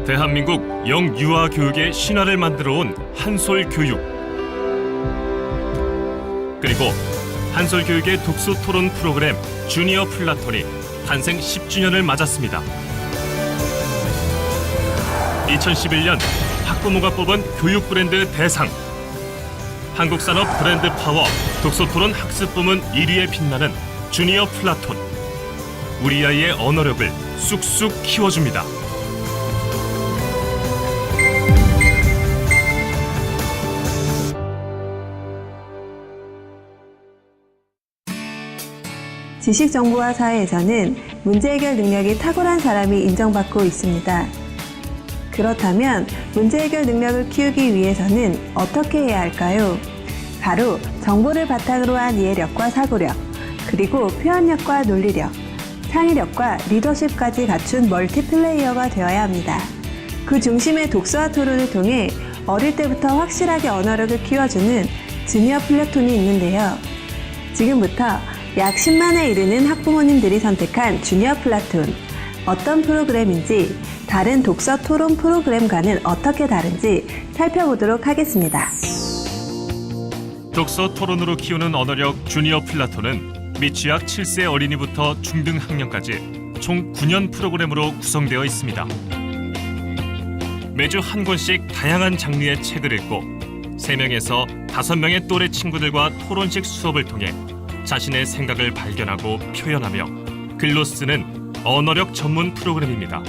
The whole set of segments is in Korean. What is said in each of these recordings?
대한민국 영유아 교육의 신화를 만들어온 한솔교육. 그리고 한솔교육의 독서 토론 프로그램 주니어 플라톤이 탄생 10주년을 맞았습니다. 2011년 학부모가 뽑은 교육 브랜드 대상, 한국산업 브랜드 파워 독서 토론 학습 부문 1위에 빛나는 주니어 플라톤. 우리 아이의 언어력을 쑥쑥 키워줍니다. 지식정보화 사회에서는 문제 해결 능력이 탁월한 사람이 인정받고 있습니다. 그렇다면 문제 해결 능력을 키우기 위해서는 어떻게 해야 할까요? 바로 정보를 바탕으로 한 이해력과 사고력, 그리고 표현력과 논리력, 창의력과 리더십까지 갖춘 멀티플레이어가 되어야 합니다. 그 중심의 독서와 토론을 통해 어릴 때부터 확실하게 언어력을 키워주는 주니어 플라톤이 있는데요. 지금부터 약 10만에 이르는 학부모님들이 선택한 주니어 플라톤, 어떤 프로그램인지, 다른 독서 토론 프로그램과는 어떻게 다른지 살펴보도록 하겠습니다. 독서 토론으로 키우는 언어력 주니어 플라톤은 미취학 7세 어린이부터 중등 학년까지 총 9년 프로그램으로 구성되어 있습니다. 매주 한 권씩 다양한 장르의 책을 읽고 3명에서 5명의 또래 친구들과 토론식 수업을 통해 자신의 생각을 발견하고 표현하며 글로 쓰는 언어력 전문 프로그램입니다.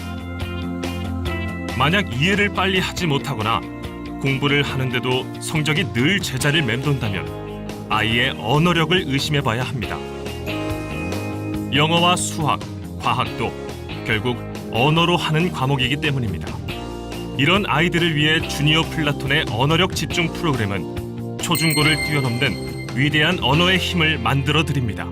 만약 이해를 빨리 하지 못하거나 공부를 하는데도 성적이 늘 제자리를 맴돈다면 아이의 언어력을 의심해봐야 합니다. 영어와 수학, 과학도 결국 언어로 하는 과목이기 때문입니다. 이런 아이들을 위해 주니어 플라톤의 언어력 집중 프로그램은 초중고를 뛰어넘는 위대한 언어의 힘을 만들어 드립니다.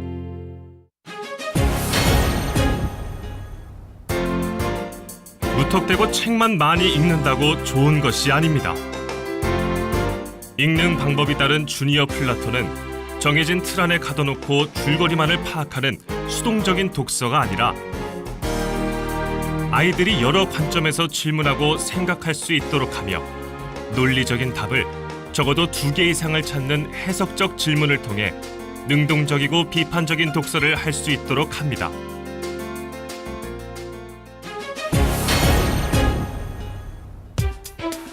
무턱대고 책만 많이 읽는다고 좋은 것이 아닙니다. 읽는 방법이 다른 주니어 플라톤은 정해진 틀 안에 가둬놓고 줄거리만을 파악하는 수동적인 독서가 아니라 아이들이 여러 관점에서 질문하고 생각할 수 있도록 하며 논리적인 답을 적어도 2개 이상을 찾는 해석적 질문을 통해 능동적이고 비판적인 독서를 할 수 있도록 합니다.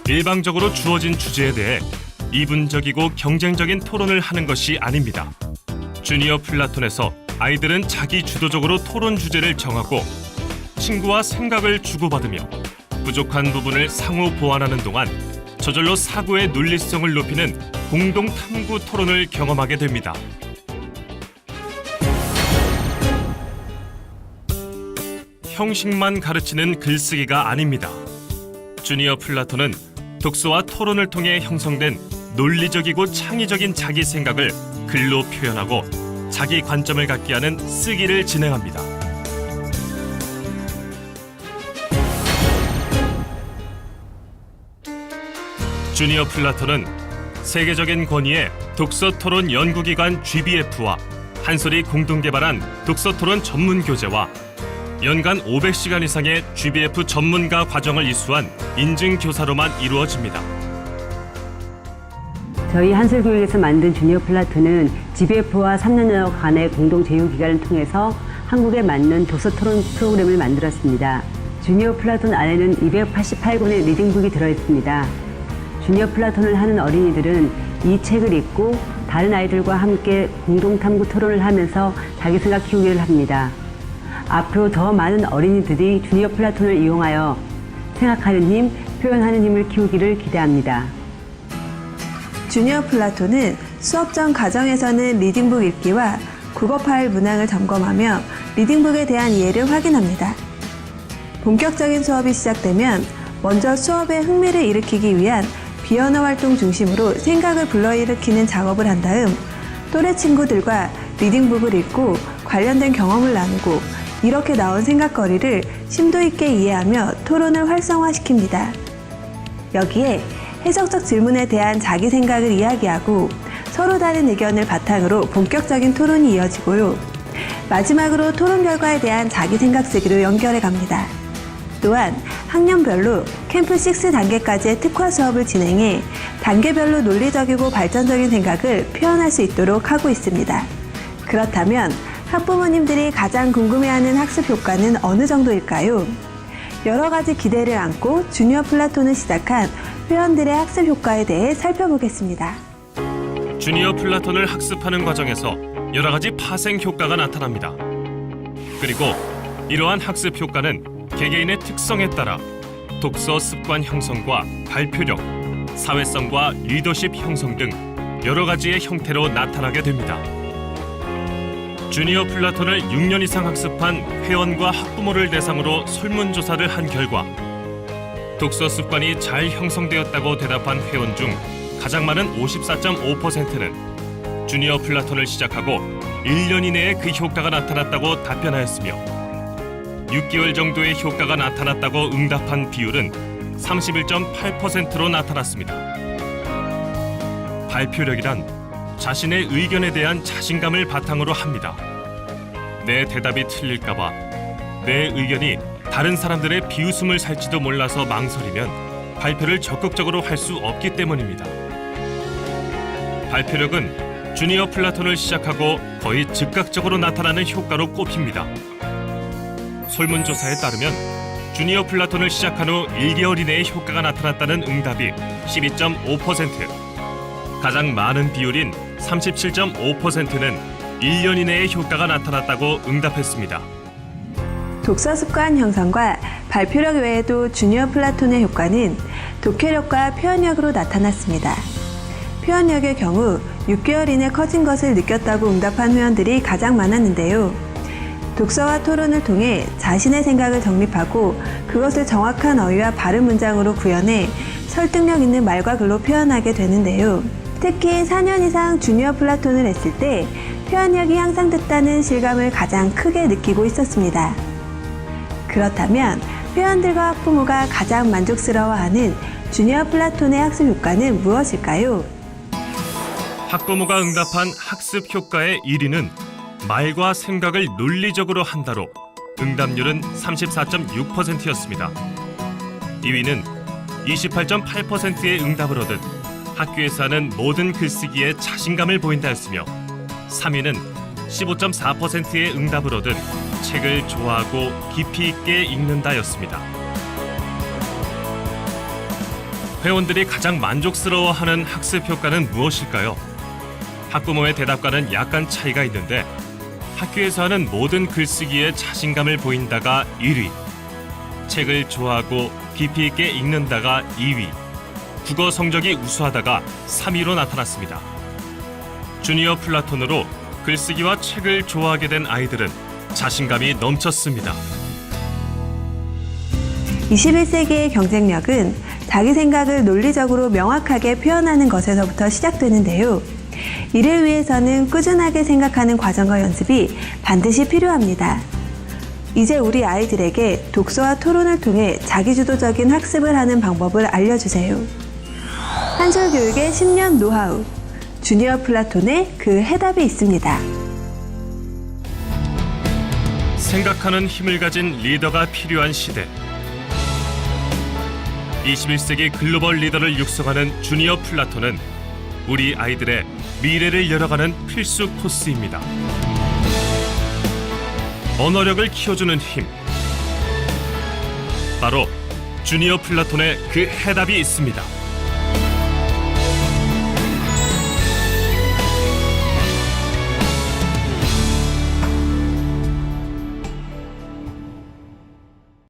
일방적으로 주어진 주제에 대해 이분적이고 경쟁적인 토론을 하는 것이 아닙니다. 주니어 플라톤에서 아이들은 자기 주도적으로 토론 주제를 정하고 친구와 생각을 주고받으며 부족한 부분을 상호 보완하는 동안 저절로 사고의 논리성을 높이는 공동 탐구 토론을 경험하게 됩니다. 형식만 가르치는 글쓰기가 아닙니다. 주니어 플라톤은 독서와 토론을 통해 형성된 논리적이고 창의적인 자기 생각을 글로 표현하고 자기 관점을 갖게 하는 쓰기를 진행합니다. 주니어 플라톤은 세계적인 권위의 독서 토론 연구기관 GBF와 한솔이 공동 개발한 독서 토론 전문 교재와 연간 500시간 이상의 GBF 전문가 과정을 이수한 인증 교사로만 이루어집니다. 저희 한솔교육에서 만든 주니어 플라톤은 GBF와 3년여간의 공동 제휴 기간을 통해서 한국에 맞는 독서 토론 프로그램을 만들었습니다. 주니어 플라톤 안에는 288권의 리딩북이 들어있습니다. 주니어 플라톤을 하는 어린이들은 이 책을 읽고 다른 아이들과 함께 공동 탐구 토론을 하면서 자기 생각 키우기를 합니다. 앞으로 더 많은 어린이들이 주니어 플라톤을 이용하여 생각하는 힘, 표현하는 힘을 키우기를 기대합니다. 주니어 플라톤은 수업 전 과정에서는 리딩북 읽기와 국어 파일 문항을 점검하며 리딩북에 대한 이해를 확인합니다. 본격적인 수업이 시작되면 먼저 수업에 흥미를 일으키기 위한 비언어 활동 중심으로 생각을 불러일으키는 작업을 한 다음 또래 친구들과 리딩북을 읽고 관련된 경험을 나누고 이렇게 나온 생각거리를 심도 있게 이해하며 토론을 활성화시킵니다. 여기에 해석적 질문에 대한 자기 생각을 이야기하고 서로 다른 의견을 바탕으로 본격적인 토론이 이어지고요. 마지막으로 토론 결과에 대한 자기 생각 쓰기로 연결해 갑니다. 또한 학년별로 캠프 6 단계까지의 특화 수업을 진행해 단계별로 논리적이고 발전적인 생각을 표현할 수 있도록 하고 있습니다. 그렇다면 학부모님들이 가장 궁금해하는 학습 효과는 어느 정도일까요? 여러 가지 기대를 안고 주니어 플라톤을 시작한 회원들의 학습 효과에 대해 살펴보겠습니다. 주니어 플라톤을 학습하는 과정에서 여러 가지 파생 효과가 나타납니다. 그리고 이러한 학습 효과는 개개인의 특성에 따라 독서 습관 형성과 발표력, 사회성과 리더십 형성 등 여러 가지의 형태로 나타나게 됩니다. 주니어 플라톤을 6년 이상 학습한 회원과 학부모를 대상으로 설문조사를 한 결과 독서 습관이 잘 형성되었다고 대답한 회원 중 가장 많은 54.5%는 주니어 플라톤을 시작하고 1년 이내에 그 효과가 나타났다고 답변하였으며 6개월 정도의 효과가 나타났다고 응답한 비율은 31.8%로 나타났습니다. 발표력이란 자신의 의견에 대한 자신감을 바탕으로 합니다. 내 대답이 틀릴까봐, 내 의견이 다른 사람들의 비웃음을 살지도 몰라서 망설이면 발표를 적극적으로 할 수 없기 때문입니다. 발표력은 주니어 플라톤을 시작하고 거의 즉각적으로 나타나는 효과로 꼽힙니다. 설문조사에 따르면 주니어 플라톤을 시작한 후 1개월 이내에 효과가 나타났다는 응답이 12.5%, 가장 많은 비율인 37.5%는 1년 이내에 효과가 나타났다고 응답했습니다. 독서 습관 형성과 발표력 외에도 주니어 플라톤의 효과는 독해력과 표현력으로 나타났습니다. 표현력의 경우 6개월 이내 커진 것을 느꼈다고 응답한 회원들이 가장 많았는데요. 독서와 토론을 통해 자신의 생각을 정립하고 그것을 정확한 어휘와 바른 문장으로 구현해 설득력 있는 말과 글로 표현하게 되는데요. 특히 4년 이상 주니어 플라톤을 했을 때 표현력이 향상됐다는 실감을 가장 크게 느끼고 있었습니다. 그렇다면 회원들과 학부모가 가장 만족스러워하는 주니어 플라톤의 학습 효과는 무엇일까요? 학부모가 응답한 학습 효과의 1위는 말과 생각을 논리적으로 한다로 응답률은 34.6%였습니다. 2위는 28.8%의 응답을 얻은 학교에서 하는 모든 글쓰기에 자신감을 보인다였으며 3위는 15.4%의 응답을 얻은 책을 좋아하고 깊이 있게 읽는다였습니다. 회원들이 가장 만족스러워하는 학습 효과는 무엇일까요? 학부모의 대답과는 약간 차이가 있는데 학교에서 하는 모든 글쓰기에 자신감을 보인다가 1위, 책을 좋아하고 깊이 있게 읽는다가 2위, 국어 성적이 우수하다가 3위로 나타났습니다. 주니어 플라톤으로 글쓰기와 책을 좋아하게 된 아이들은 자신감이 넘쳤습니다. 21세기의 경쟁력은 자기 생각을 논리적으로 명확하게 표현하는 것에서부터 시작되는데요. 이를 위해서는 꾸준하게 생각하는 과정과 연습이 반드시 필요합니다. 이제 우리 아이들에게 독서와 토론을 통해 자기주도적인 학습을 하는 방법을 알려주세요. 한솔교육의 10년 노하우, 주니어 플라톤의 그 해답이 있습니다. 생각하는 힘을 가진 리더가 필요한 시대. 21세기 글로벌 리더를 육성하는 주니어 플라톤은 우리 아이들의 미래를 열어가는 필수 코스입니다. 언어력을 키워주는 힘. 바로 주니어 플라톤의 그 해답이 있습니다.